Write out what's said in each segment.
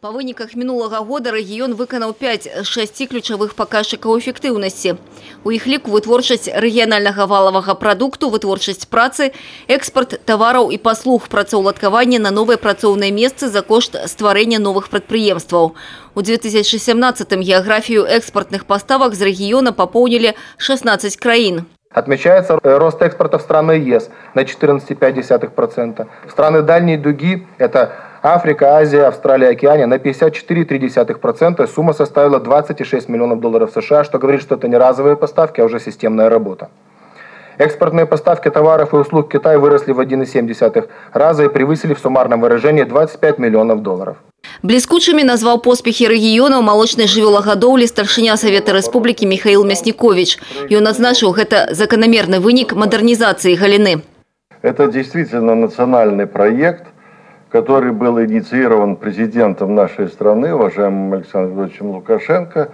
По выніках минулого года регион выканал 5 з 6 ключевых показчиков эффективности. У іх ліку вытворчасць рэгіянальнага валавага прадукту, вытворчасць працы, экспорт товаров и паслуг, працаўладкаванне на новые працоўныя месцы за кошт стварэння новых прадпрыемстваў. У 2017-м географию экспортных поставок з региона пополнили 16 краін. Отмечается рост экспорта в страны ЕС на 14,5%. В страны дальней дуги – это Африка, Азия, Австралия, Океания на 54,3%. Сумма составила $26 миллионов США, что говорит, что это не разовые поставки, а уже системная работа. Экспортные поставки товаров и услуг в Китай выросли в 1,7 раза и превысили в суммарном выражении $25 миллионов. Блескучими назвал поспехи регионов молочной живёлагадоўлі старшыня Совета Республики Михаил Мясникович. И он назначил, это закономерный вынік модернизации галины. Это действительно национальный проект, который был инициирован президентом нашей страны, уважаемым Александром Григорьевичем Лукашенко.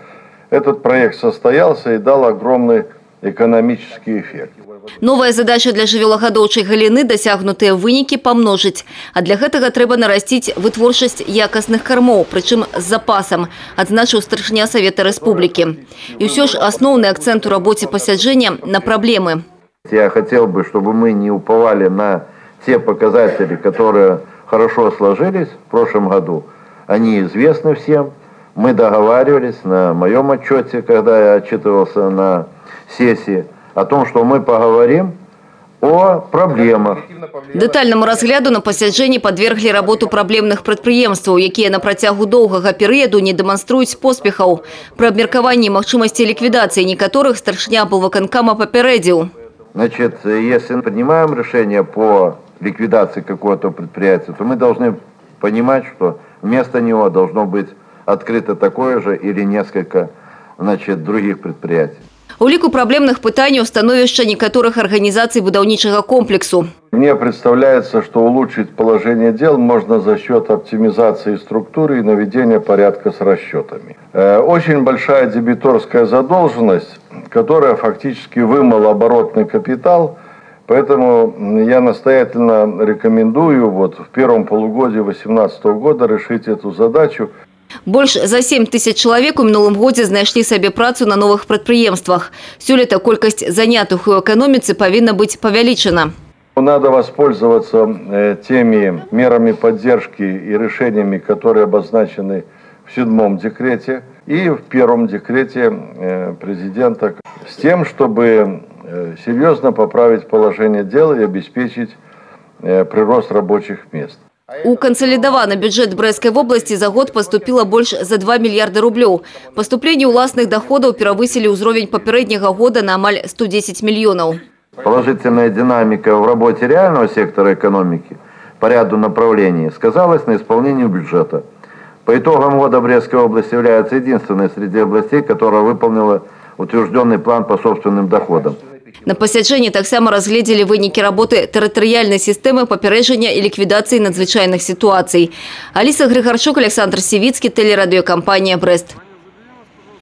Этот проект состоялся и дал огромный экономический эффект. Новая задача для жывёлагадоўчай галіны дасягнутыя вынікі памножыць. А для гэтага трэба нарасціць вытворчасць якасных кармоў, прычым з запасам, адзначыў старшыня Совета Республики. И ўсё ж асноўны акцент у работе пасяджэння на проблемы. Я хотел бы, чтобы мы не уповали на те показатели, которые хорошо сложились в прошлом году. Они известны всем. Мы договаривались на моем отчете, когда я отчитывался на сессии, о том, что мы поговорим о проблемах. Дэтальному разгляду на пасяджэнні подверглі работу праблемных прадпрыемстваў, якія на працягу доўгага перыяду не дэманструюць поспехаў. Пры абмеркаванні магчымасці ліквідацыі некаторых старшыня облвыканкама папярэдзіў. Значит, если мы принимаем решение по ликвидации какого-то предприятия, то мы должны понимать, что вместо него должно быть открыто такое же или несколько, значит, других предприятий. У ліку праблемных пытанняў становішча некаторых арганізацый будаўнічага комплексу. Мне представляется, что улучшить положение дел можно за счет оптимизации структуры и наведения порядка с расчетами. Очень большая дебиторская задолженность, которая фактически вымыла оборотный капитал, поэтому я настоятельно рекомендую в первом полугодии 2018 года решить эту задачу. Больш за 7 тысяч чалавек у мінулым годзе знайшлі сабе працу на новых прадпрыемствах. Сёлета колькасць занятых у эканоміцы павінна быць павялічана. Надо воспользоваться теми мерами поддержки и решениями, которые обозначены в 7-м декрете и в 1-м декрете президента, с тем, чтобы серьезно поправить положение дел и обеспечить прирост рабочих мест. У кансалідаваны бюджет Брестской области за год поступило больше за 2 миллиарда рублей. Поступление уласных доходов превысили уровень папярэдняга года на амаль 110 миллионов. Положительная динамика в работе реального сектора экономики по ряду направлений сказалась на исполнении бюджета. По итогам года Брестская область является единственной среди областей, которая выполнила утвержденный план по собственным доходам. На пасяджэнні таксама разгледзелі вынікі работы тэрытарыяльнай сістэмы папярэджання і ліквідацыі надзвычайных сітуацый. Аліса Грыгарчук, Александр Сівіцкі, тэлерадыёкампанія «Брест».